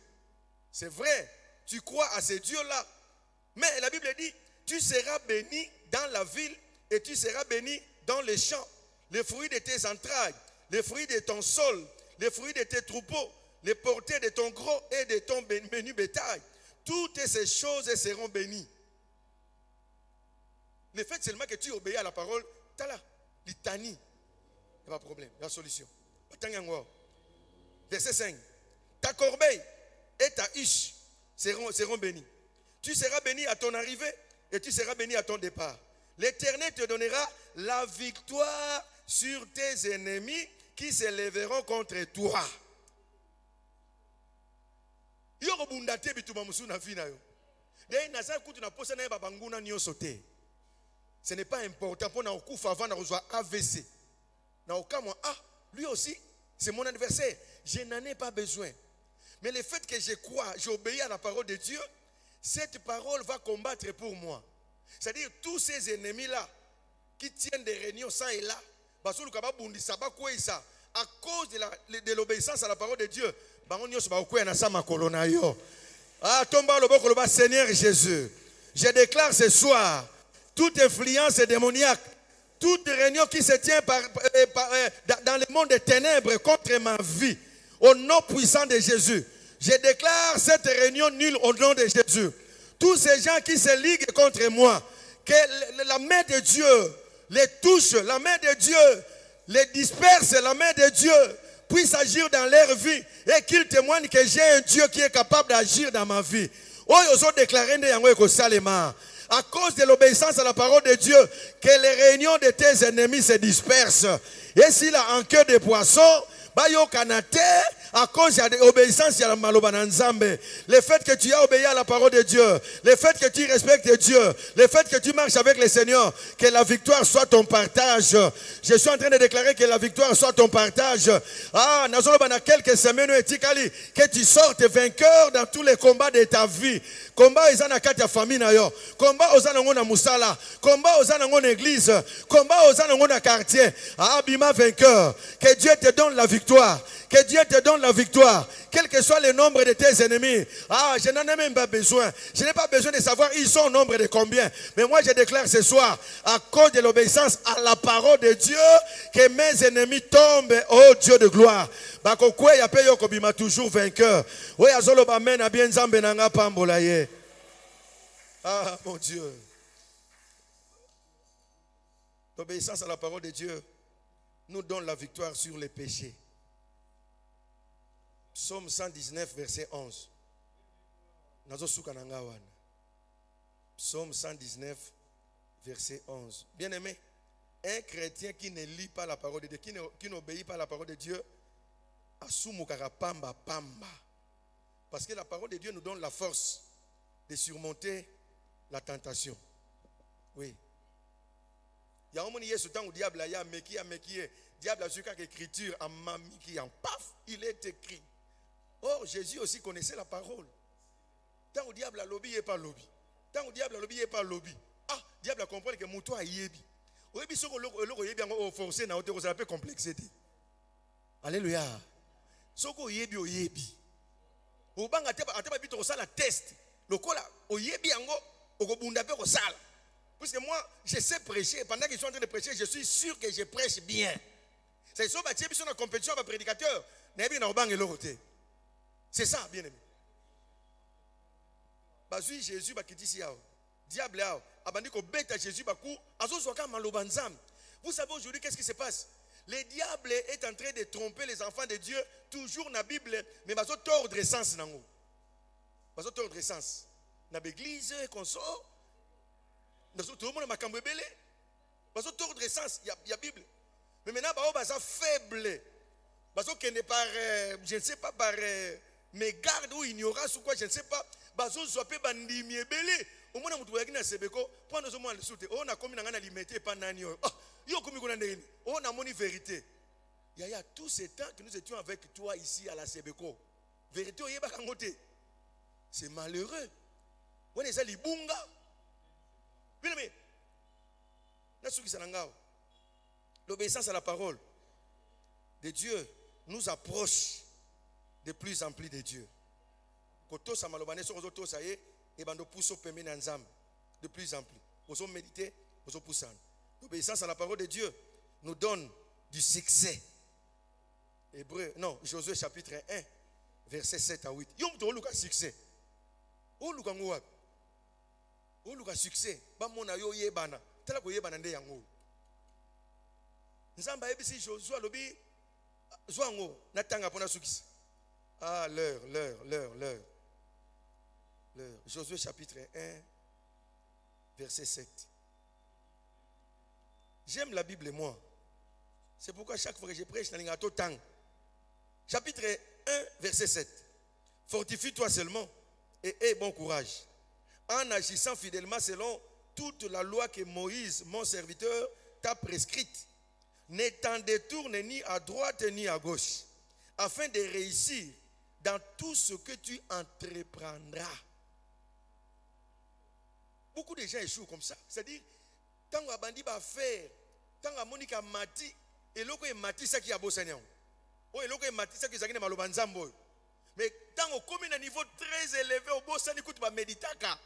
C'est vrai, tu crois à ce Dieu-là. Mais la Bible dit, tu seras béni dans la ville et tu seras béni dans les champs. Les fruits de tes entrailles, les fruits de ton sol, les fruits de tes troupeaux, les portées de ton gros et de ton menu bétail. Toutes ces choses seront bénies. Le fait seulement que tu obéis à la parole, tu as là, litanie. Il n'y a pas de problème, il y a solution. Verset 5. Ta corbeille et ta huche seront bénies. Tu seras béni à ton arrivée et tu seras béni à ton départ. L'Éternel te donnera la victoire sur tes ennemis qui se lèveront contre toi. Ce n'est pas important pour nous avant de AVC. Lui aussi, c'est mon adversaire. Je n'en ai pas besoin. Mais le fait que je crois, j'obéis à la parole de Dieu, cette parole va combattre pour moi. C'est-à-dire tous ces ennemis-là qui tiennent des réunions ça et là, à cause de l'obéissance à la parole de Dieu, Seigneur Jésus, je déclare ce soir, toute influence démoniaque, toute réunion qui se tient dans le monde des ténèbres contre ma vie, au nom puissant de Jésus, je déclare cette réunion nulle au nom de Jésus. Tous ces gens qui se liguent contre moi, que la main de Dieu les touche, la main de Dieu les disperse, la main de Dieu puisse agir dans leur vie et qu'ils témoignent que j'ai un Dieu qui est capable d'agir dans ma vie. À cause de l'obéissance à la parole de Dieu, que les réunions de tes ennemis se dispersent. Et s'il a un cœur de poisson, à cause de l'obéissance à la malobananzambe, le fait que tu as obéi à la parole de Dieu, le fait que tu respectes Dieu, le fait que tu marches avec le Seigneur, que la victoire soit ton partage. Je suis en train de déclarer que la victoire soit ton partage. Dans quelques semaines, que tu sortes vainqueur dans tous les combats de ta vie. Combat aux na kati ya famille na yo, combat aux na ngona musala, combat aux na ngona église, combat aux na ngona quartier. Bima vainqueur, que Dieu te donne la victoire, que Dieu te donne la victoire, quel que soit le nombre de tes ennemis. Je n'en ai même pas besoin. Je n'ai pas besoin de savoir ils sont au nombre de combien. Mais moi je déclare ce soir, à cause de l'obéissance à la parole de Dieu, que mes ennemis tombent, oh Dieu de gloire. Bakokwe ya pe yo kobima toujours vainqueur. Oui, azolo ba mena bien nzambe na nga pambola ye. Ah mon Dieu. L'obéissance à la parole de Dieu nous donne la victoire sur les péchés. Psaume 119, verset 11. Psaume 119, verset 11. Bien aimé, un chrétien qui ne lit pas la parole de Dieu, qui n'obéit pas à la parole de Dieu, parce que la parole de Dieu nous donne la force de surmonter la tentation. Oui. Il y a un moment où diable a meki, diable a su qu'avec écriture en mami qui en paf, il est écrit. Or Jésus aussi connaissait la parole. Tant où diable a lobby, il n'est pas lobby. Tant où diable a lobby, il n'est pas lobby. Diable a compris que mouton a yébi. Oyebi soko loko yebi en forcé na hauteur, ça peut complexer. Alléluia. Soko oyebi oyebi. Obanga ateba bito sala test. Lokola oyebi yango okobunda pe ko sala. Puisque moi je sais prêcher, pendant qu'ils sont en train de prêcher, je suis sûr que je prêche bien. C'est ça bâti biso na compétition avec prédicateur, na yebi na obanga lokote. C'est ça bien aimé. Bazui Jésus bakiti si yao. Diable yao abandi ko beta Jésus baku azo soka malobanzam. Vous savez aujourd'hui qu'est-ce qui se passe? Le diable est en train de tromper les enfants de Dieu, toujours dans la Bible, mais il va tordre sens. Il va tordre sens. Dans l'église, qu'on sort, tout le monde a il va tordre sens. Il y a Bible. Mais maintenant, il va faible. Parce que n'est pas, je ne sais pas, par mégarde ou ignorance ou quoi, je ne sais pas. Parce que soit bandimi belé. Au moins, on a sebeko. Pour nous, on a commis un limité pendant on a mon vérité. Il y a tout ce temps que nous étions avec toi ici à la Sebeko. Vérité, c'est malheureux. On est allé bunga. L'obéissance à la parole de Dieu nous approche de plus en plus de Dieu. De plus en plus. Nous méditer, nous poussons. L'obéissance à la parole de Dieu nous donne du succès Hébreu, non, Josué chapitre 1, verset 7 à 8. Yom to luka succès. O luka ngwa. O luka succès. Ba mona yo yebana. Tala ko yebana nde yango. Nzamba ebisi Josué lobi zwango natanga pona succès. Ah, l'heure. Josué chapitre 1, verset 7. J'aime la Bible et moi. C'est pourquoi chaque fois que je prêche, je n'ai pas temps. Chapitre 1, verset 7. Fortifie-toi seulement et aie bon courage, en agissant fidèlement selon toute la loi que Moïse, mon serviteur, t'a prescrite. Ne t'en détourne ni à droite ni à gauche, afin de réussir dans tout ce que tu entreprendras. Beaucoup de gens échouent comme ça. C'est-à-dire, tant que bandi va faire, tant que Monica mati, et l'autre est mati, ça qui a bossé. Oh, et l'autre est mati, ça qui a malobanzambo. Mais tant qu'on commet à un niveau très élevé, au bossé, on écoute ma méditaka.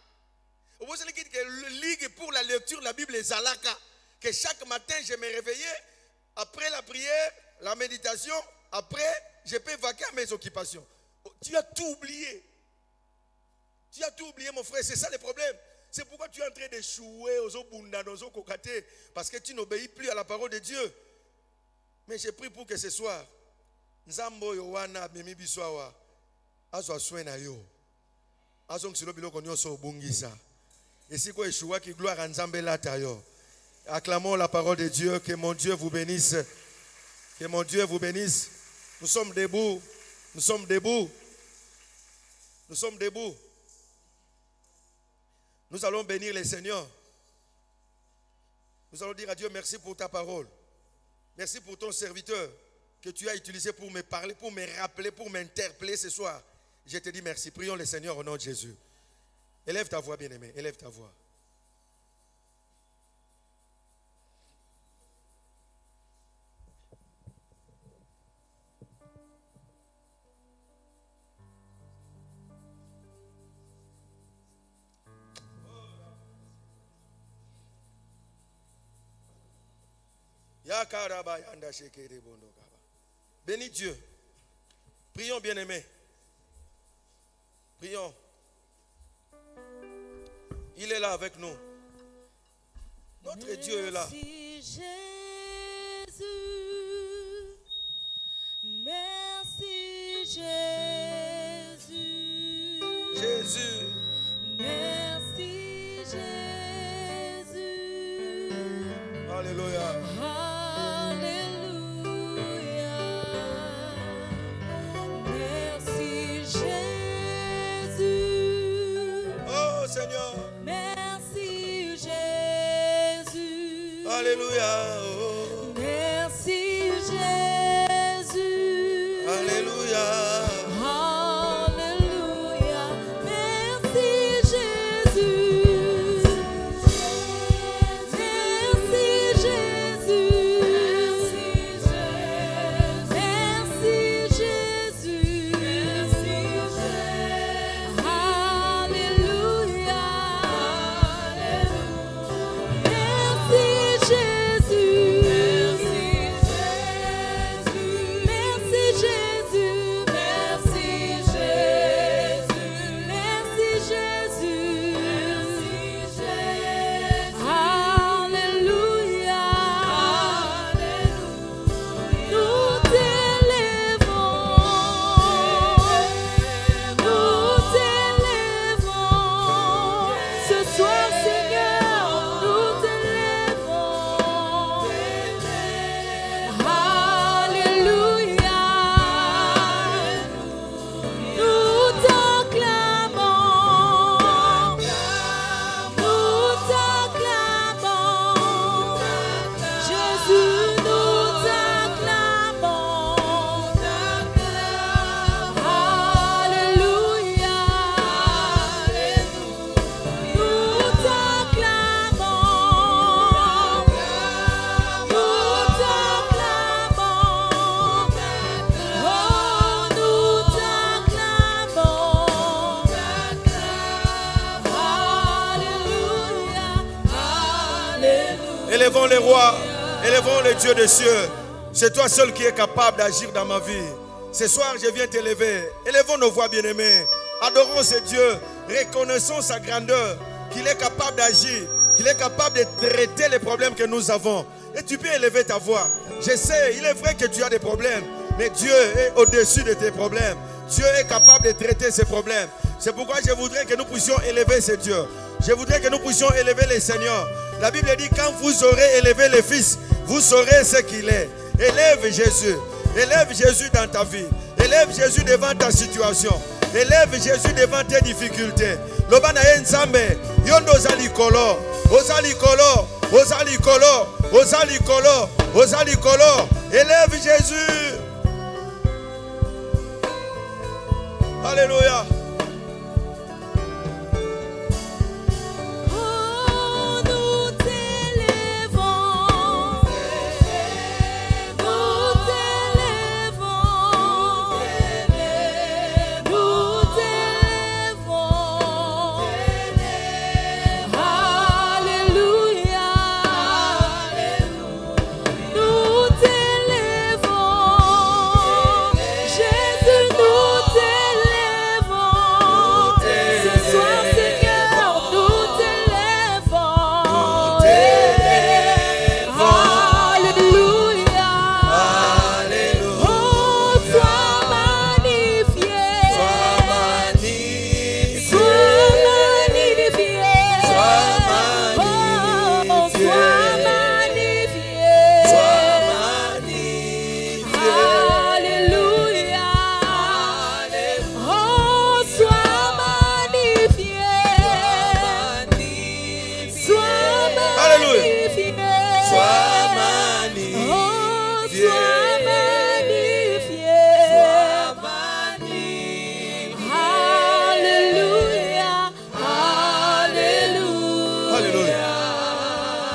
Au bossé, on écoute que ligue pour la lecture de la Bible est Zalaka. Que chaque matin, je me réveillais, après la prière, la méditation, après, je peux vaquer à mes occupations. Tu as tout oublié. Tu as tout oublié, mon frère, c'est ça le problème. C'est pourquoi tu es en train d'échouer aux obunda, aux okokate, parce que tu n'obéis plus à la parole de Dieu. Mais j'ai pris pour que ce soir, Nzambo yowana mimi biswawa, azwa swena yo, azong silo biloko nyoso bungisa. Et si quoi échoua qui gloire à Nzambe lata yo. Acclamons la parole de Dieu, que mon Dieu vous bénisse, que mon Dieu vous bénisse. Nous sommes debout, nous sommes debout, nous sommes debout. Nous allons bénir les Seigneurs. Nous allons dire à Dieu merci pour ta parole. Merci pour ton serviteur que tu as utilisé pour me parler, pour me rappeler, pour m'interpeller ce soir. Je te dis merci. Prions le Seigneur au nom de Jésus. Élève ta voix, bien-aimé. Élève ta voix. Bénis Dieu. Prions, bien-aimés. Prions. Il est là avec nous. Notre Dieu est là. Jésus. Merci Jésus. Jésus. Merci Jésus. Alléluia. Seigneur. Merci Jésus. Alléluia. Oh. Merci Jésus. Alléluia. Alléluia. Merci Jésus. Merci Jésus. Merci Jésus. Élevons les rois, élevons le Dieu des cieux. C'est toi seul qui es capable d'agir dans ma vie. Ce soir, je viens t'élever. Élevons nos voix, bien-aimés. Adorons ce Dieu. Reconnaissons sa grandeur, qu'il est capable d'agir, qu'il est capable de traiter les problèmes que nous avons. Et tu peux élever ta voix. Je sais, il est vrai que tu as des problèmes, mais Dieu est au-dessus de tes problèmes. Dieu est capable de traiter ces problèmes. C'est pourquoi je voudrais que nous puissions élever ce Dieu. Je voudrais que nous puissions élever les seigneurs. La Bible dit, quand vous aurez élevé le Fils, vous saurez ce qu'il est. Élève Jésus. Élève Jésus dans ta vie. Élève Jésus devant ta situation. Élève Jésus devant tes difficultés. Lobana Nzambe, yondo zalikolo, ozalikolo, ozalikolo, ozalikolo, ozalikolo. Élève Jésus. Alléluia.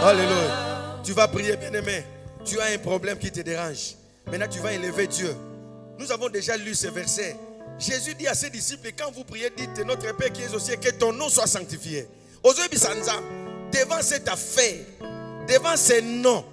Alléluia. Tu vas prier, bien-aimé. Tu as un problème qui te dérange. Maintenant, tu vas élever Dieu. Nous avons déjà lu ce verset. Jésus dit à ses disciples, quand vous priez, dites, notre Père qui est aux cieux, que ton nom soit sanctifié. Devant cette affaire, devant ces noms,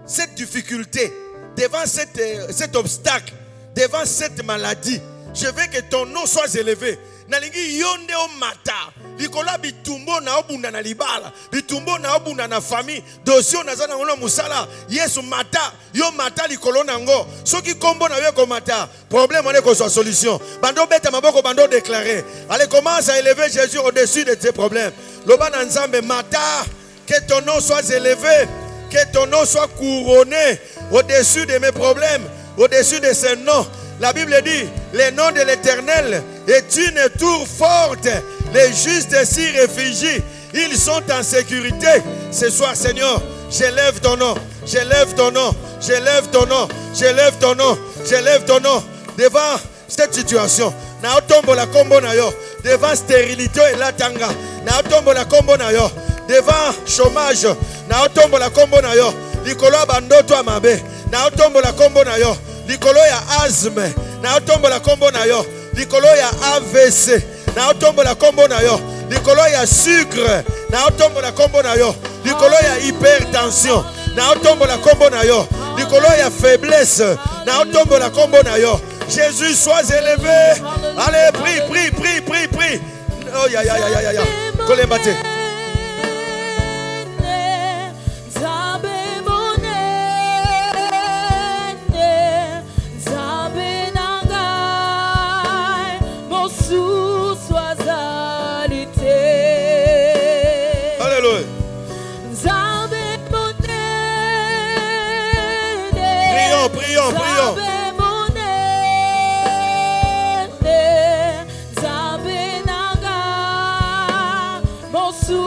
cette difficulté, devant cet obstacle, devant cette maladie, je veux que ton nom soit élevé. Nalingi yonde o mata likola bitumbo na obunda na libala bitumbo na obunda na famille dosio na zana ngolo musala Yesu mata yo mata likolo nango soki kombo na yo ko mata problème on est ko soit solution bando beta maboko bando déclarer allez commence à élever Jésus au-dessus de tes problèmes loba na nzambe mata que ton nom soit élevé que ton nom soit couronné au-dessus de mes problèmes au-dessus de ces noms. La Bible dit, le nom de l'Éternel est une tour forte. Les justes s'y réfugient. Ils sont en sécurité. Ce soir, Seigneur, j'élève ton nom. J'élève ton nom. J'élève ton nom. J'élève ton nom. J'élève ton nom. Devant cette situation. Na otombo la kombo na yo. Devant stérilité et la tanga. Na otombo la kombo na yo. Devant chômage. Na otombo la kombo na yo. Likolo bandoto amabe. Na otombo la kombo na yo. Likolo ya asthme, na otombo la kombo na yo. Likolo ya AVC, na otombo la kombo na yo. Likolo ya sucre, na otombo la kombo na yo. Likolo ya hypertension, na otombo la kombo na yo. Likolo ya faiblesse, na otombo la kombo na yo. Jésus, sois élevé. Allez, prie, prie, prie, prie, prie. Oh ya ya ya ya ya. Kolembate. Prions, prions. Mosu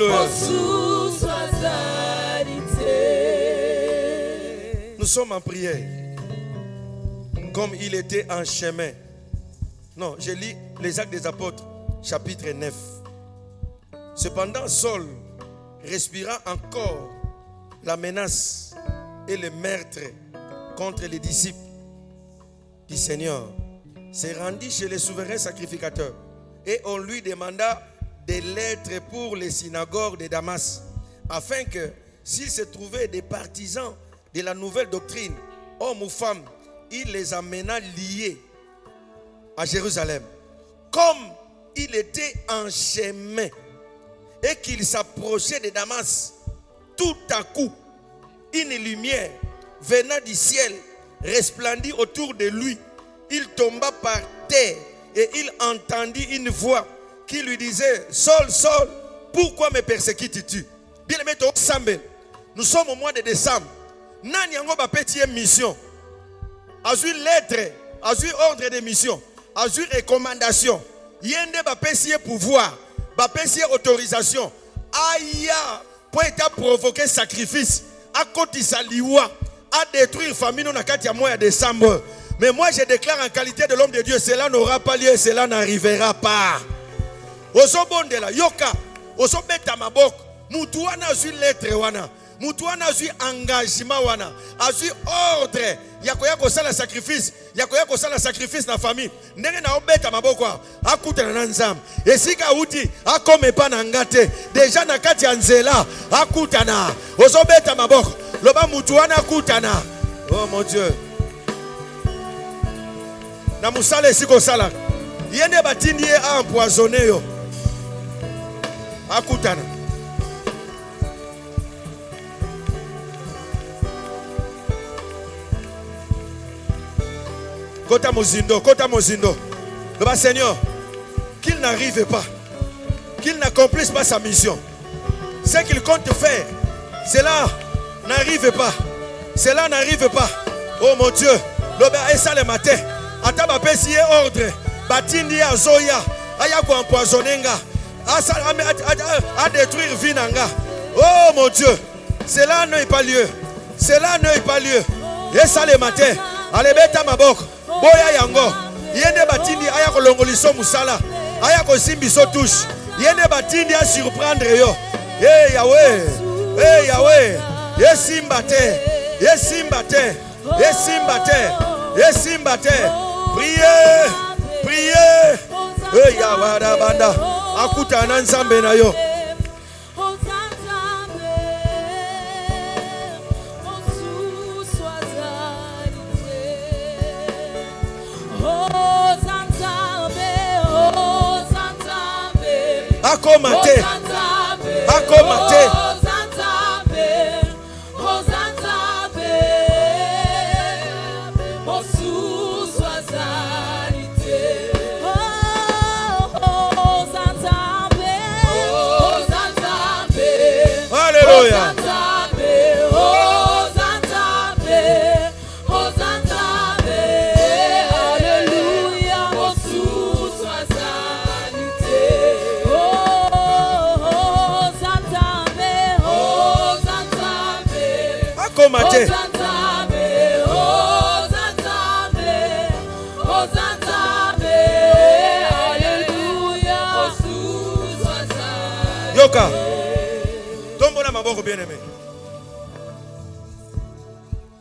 Alléluia. Nous sommes en prière. Comme il était en chemin. Non, je lis les Actes des Apôtres, chapitre 9. Cependant, Saul respira encore la menace et le meurtre contre les disciples du Seigneur. Se rendit chez les souverains sacrificateurs et on lui demanda des lettres pour les synagogues de Damas, afin que s'il se trouvait des partisans de la nouvelle doctrine, hommes ou femmes, il les amena liés à Jérusalem. Comme il était en chemin et qu'il s'approchait de Damas, tout à coup, une lumière venant du ciel resplendit autour de lui. Il tomba par terre et il entendit une voix qui lui disait: Saul, Saul, pourquoi me persécutes-tu? Bien aimé, nous sommes au mois de décembre. Nani yango ba petit mission. Azui lettre, azui ordre de mission, azui recommandation. Yende ba petit pouvoir, ba petit autorisation. Aya pour être provoqué sacrifice. A côté saliwa, à détruire famille non akati ya mois de décembre. Mais moi je déclare en qualité de l'homme de Dieu, cela n'aura pas lieu, cela n'arrivera pas. Osobondela yoka, osobeta maboko, mutu wana azui lettre wana, mutu wana azui engagement wana, azui ordre, yakoya kosala sacrifice, yakoya kosala sacrifice na famille. Ndenge na obeta maboko, akutana na nzambe. Esika uti akome pa na ngate, deja na kati ya nzela, akutana. Osobeta maboko, loba mutu wana akutana. Oh mon Dieu. Na musala esiko sala. Yende batindi ye a empoisonné yo. Akutana. Kota mozindo, kota mozindo. Le Seigneur, qu'il n'arrive pas, qu'il n'accomplisse pas sa mission. Ce qu'il compte faire, cela n'arrive pas. Cela n'arrive pas. Oh mon Dieu, l'obéa est ça le matin. Ataba pesi ordre, batindi ya zoya, aya ko empoisonnenga, à détruire vinanga. Oh mon Dieu, cela n'est pas lieu. Cela n'est pas lieu. Et ça le matin, allez beta maboko, boya yango, yende batindi aya ko longoliso musala, aya ko simbiso touche, yende batindi a surprendre yo. Hey Yahweh, hey Yahweh, yesimbate, yesimbate, yesimbate, yesimbate. Priez, priez. Hey Yahweh banda, akuta na nzambe na yo. Akomate, akomate. Alléluia. Akomate. Yoka. Tombona maboko bien aimé.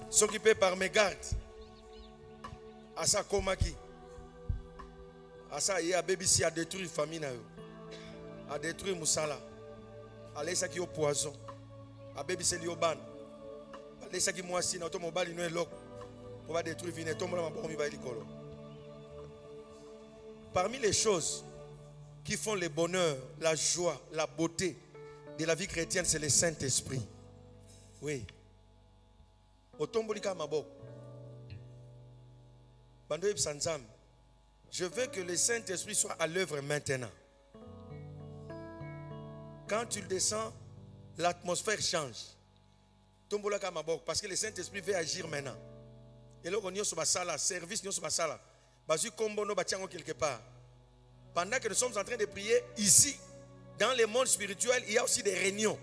S'occuper par mes gardes. Asa komaki. Asa ya baby si a détruit famille na yo. A détruit musala. A laissa ki au poison. A baby se li au ban. A laissa ki moisi na to mobali no elok. Pour va détruire vine tombona maboko mi ba likolo. Parmi les choses qui font le bonheur, la joie, la beauté de la vie chrétienne, c'est le Saint-Esprit. Oui. Otombolika mabok. Bando Sanzam. Je veux que le Saint-Esprit soit à l'œuvre maintenant. Quand tu le descends, l'atmosphère change. Tombolaka mabok. Parce que le Saint-Esprit veut agir maintenant. Et là, on y a sur la salle, service, on y a sur la salle. Basu kombo no batiango quelque part. Pendant que nous sommes en train de prier ici, Dans le monde spirituel, il y a aussi des réunions.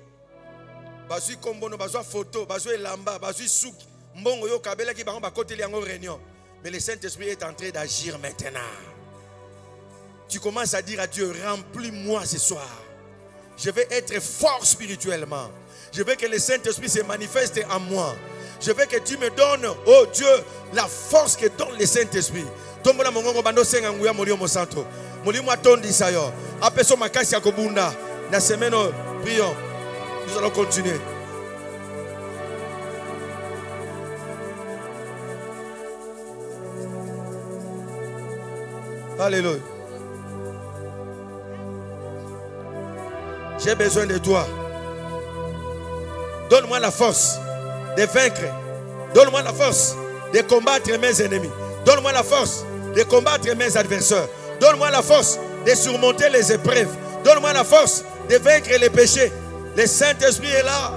Bazui kombono, bazui photo, bazui lamba, bazui souk, mbongo yo kabela ki bango bakote li yango réunion. Mais le Saint-Esprit est en train d'agir maintenant. Tu commences à dire à Dieu, remplis-moi ce soir. Je vais être fort spirituellement. Je veux que le Saint-Esprit se manifeste en moi. Je veux que tu me donnes, oh Dieu, la force que donne le Saint-Esprit. Tombola mongongo bando senga nguya molio mo santo. Molimo atondi sayo. Apeso makasi akobunda. Na semaine prions. Nous allons continuer. Alléluia. J'ai besoin de toi. Donne-moi la force de vaincre. Donne-moi la force de combattre mes ennemis. Donne-moi la force de combattre mes adversaires. Donne-moi la force de surmonter les épreuves. Donne-moi la force de vaincre les péchés. Le Saint-Esprit est là.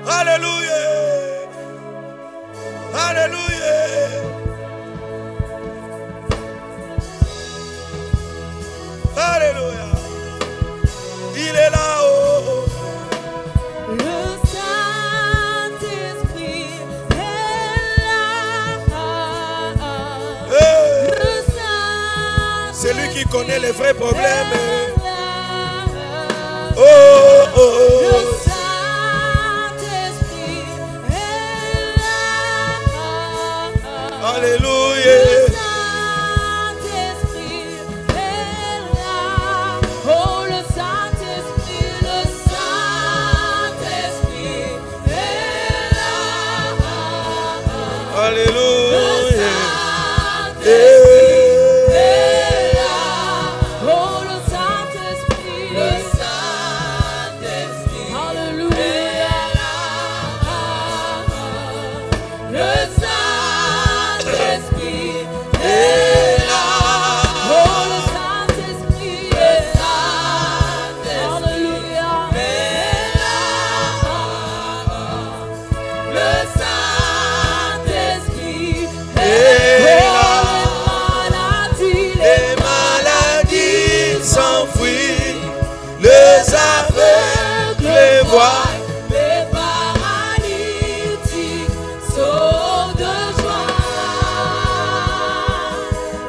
Alléluia. Alléluia. Alléluia. Il est là-haut. Le Saint-Esprit est là. Hey. Le Saint-Esprit C'est lui qui connaît les vrais problèmes. est là. Oh, oh, oh. Le Saint-Esprit est là. Alléluia. Le Saint-Esprit est là. Oh, le Saint-Esprit est là. Alléluia. Le Saint-Esprit est là. Oh, le Saint-Esprit. Alléluia. Le Saint-Esprit est là. Oh, le Saint-Esprit est là. Alléluia. Le Saint-Esprit est là. Les maladies s'enfuient, les aveugles voient. Les paralytiques sautent de joie.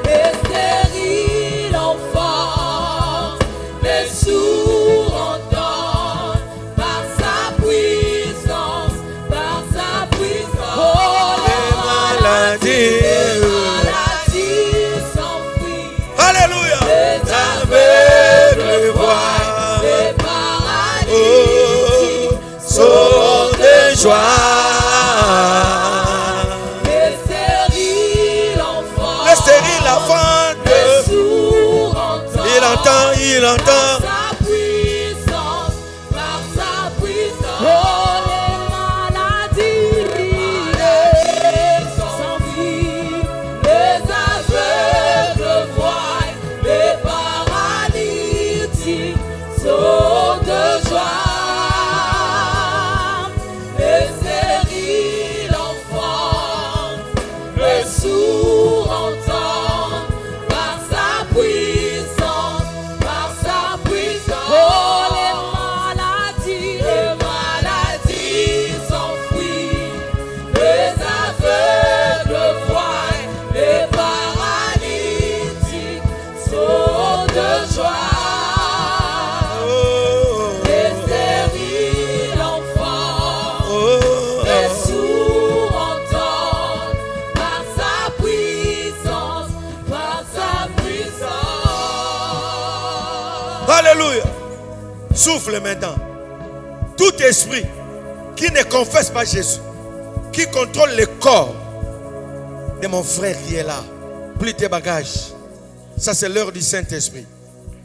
Les stériles enfantent, les sourds entendent par sa puissance, par sa puissance. Oh, Les maladies. s'enfuient. Alléluia. Les aveugles voient. Les Oh, paralytiques sautent de joie. Les stériles enfantent. Les stériles enfantent. Les sourds entendent. Il entend. Par sa puissance, par sa puissance. Oh, les maladies s'enfuient. Les aveugles voient. Les paralytiques sautent de joie. Les stériles enfantent. Les sourds entendent. Par sa puissance, par sa puissance. Oh, les maladies s'enfuient. Les aveugles voient. Les paralytiques sautent de joie. Oh, Les stériles enfantent. oh, Les sourds entendent. Par sa puissance, par sa puissance. Alléluia. Souffle maintenant. Tout esprit qui ne confesse pas Jésus, qui contrôle le corps de mon frère qui est là, plie tes bagages. Ça, c'est l'heure du Saint-Esprit.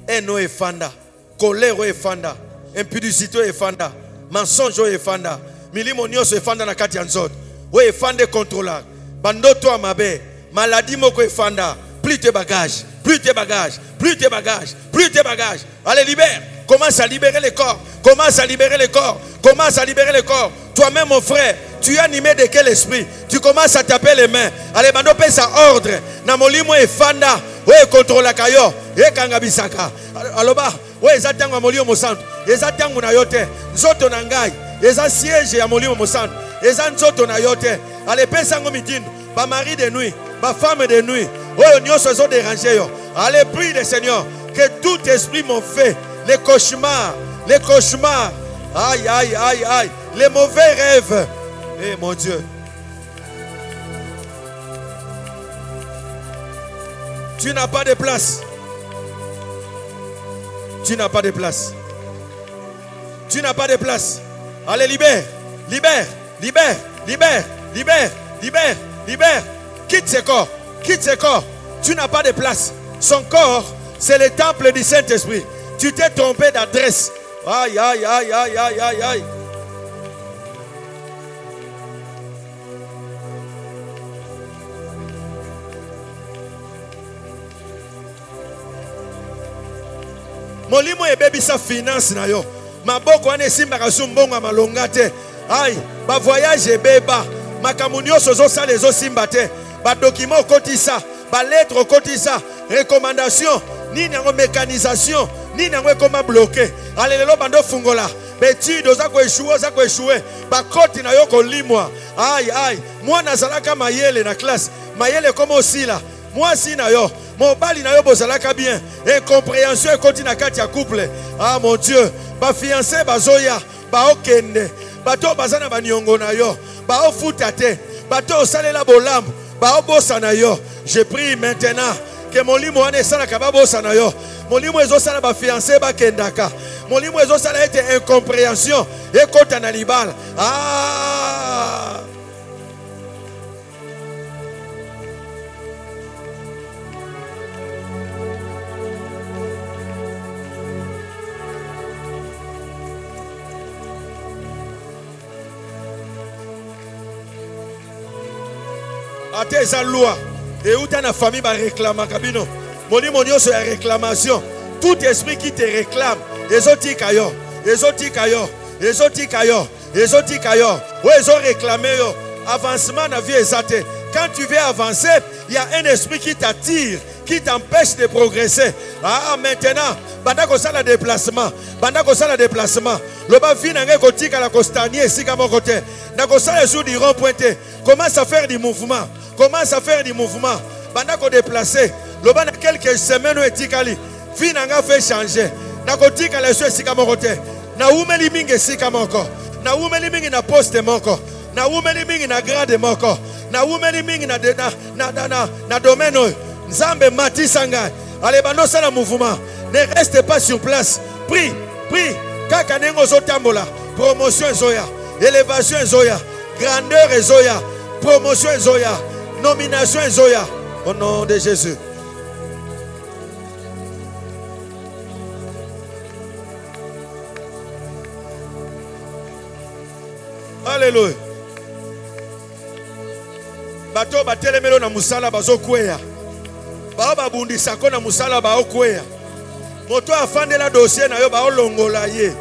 Haine et fanda, colère et fanda, impudicité et fanda, mensonge et fanda, milimo nyonso e fanda na kati ya nzoto. We e fanda contrôleur. Bandoto amabe, maladie moko e fanda, plie tes bagages, plie tes bagages, plie tes bagages, plie tes bagages. Allez, libère. Commence à libérer les corps. Commence à libérer les corps. Commence à libérer les corps. Toi-même, mon frère, tu es animé de quel esprit? Tu commences à taper les mains. Allez, bando pesa ordre. Na molimo e fanda. Ouais, contrôle la kayo. Et kangabisaka. Aloba. Ouais, ezatang wa molimo mosanto. Ezatang na yote. Nzoto na ngai. Eza siège ya molimo mosanto. Eza nzoto na yote. Allez, pesa ngo mitindo. Ba mari de nuit. Ba femme de nuit. Ouais, nyonso zo déranger yo. Allez, prie le Seigneur. Que tout esprit mauvais, les cauchemars, aïe, aïe, aïe, aïe, les mauvais rêves, eh mon Dieu, tu n'as pas de place, tu n'as pas de place, tu n'as pas de place, allez, libère, libère, libère, libère, libère, libère, libère, quitte ce corps, tu n'as pas de place, son corps, c'est le temple du Saint-Esprit. Tu t'es trompé d'adresse. Aïe, aïe, aïe, aïe, aïe, aïe, aïe. Molimo e bebi sa finance na yo. Maboko ane simba kasumbonga malongate. Aïe, ba voyage beba. Makamunyo sozo sa les simba te. Ba document kotisa, ba lettre kotisa, recommandation. Ni nango mécanisation, ni nango comment bloquer. Allez lelo bando fungola. Beti doza ko échouer. Ba koti na yo ko limwa. Aïe aïe. Moi nazalaka mayele na classe. Mayele comme aussi là. Moi si na yo. Mon bali na yo bozalaka bien. Incompréhension koti na kati ya couple. Ah mon Dieu. Ba fiancé bazoya, ba okende. Bato bazana ba nyongo na yo. Ba ofuta te. Bato osalela bolambo. Ba obosa na yo. Je prie maintenant que mon limo ane sana kababo sana yo. Mon limo ezo sana ba fiancé ba kendaka. Mon limo ezo sana ete incompréhension et kota na libala. Ah! Ate eza loi. Et où ta famille va réclamer kabino. Moni monio sur la réclamation. Tout esprit qui te réclame. Ezoti kayo. Ezoti kayo. Ezoti kayo. Ezoti kayo. Ouais, ils ont réclamé yo. Avancement na vie ezate. Quand tu veux avancer, il y a un esprit qui t'attire, qui t'empêche de progresser. Ah, maintenant, bandako ça le déplacement. Bandako ça le déplacement. Le bas vient n'engage côté à la costanier ici comme côté. Ndako ça les jours du rond pointé. Commence à faire du mouvement. Commence à faire du mouvement. Bandako déplacer. Le bas quelques semaines ou etikali. Vie n'engage fait changer. Ndako tika les choses ici comme côté. Na umeli mingi ici comme encore. Na umeli mingi na poste moko. Na umeli mingi na grade moko. Na umeli mingi na domaine. Nzambe mati sanga. Allez bando ça le mouvement. Ne reste pas sur place. Prie, prie. Kaka nengo zotambola. Promotion zoya. Élévation zoya. Grandeur zoya. Promotion zoya. Nomination zoya. Au nom de Jésus. Alléluia. Bato batelemelo na musala bazokweya. Ba babundisa ko na musala ba okweya. Moto afandela dossier na yo ba olongola ye.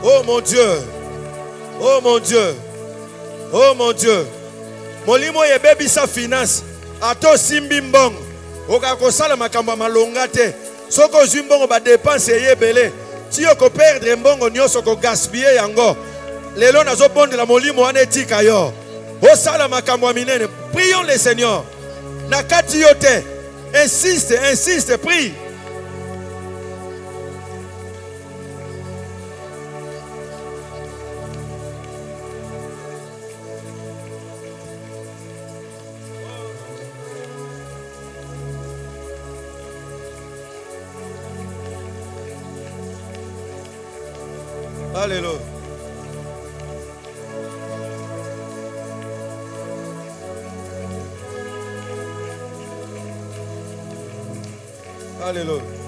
Oh mon Dieu. Oh mon Dieu. Oh mon Dieu. Molimo yebebi sa finance. Ato simbi mbongo. Oka kosala makambo malonga te. Soko zimbongo ba dépense yebele. Ti yo ko perdre mbongo nyoso ko gaspiller yango. Lelo nazo bondela molimo ane tika yo. Osala makambo minene. Prions le Seigneur. Nakati yote. Insiste, insiste, prie. Alléluia. Alléluia.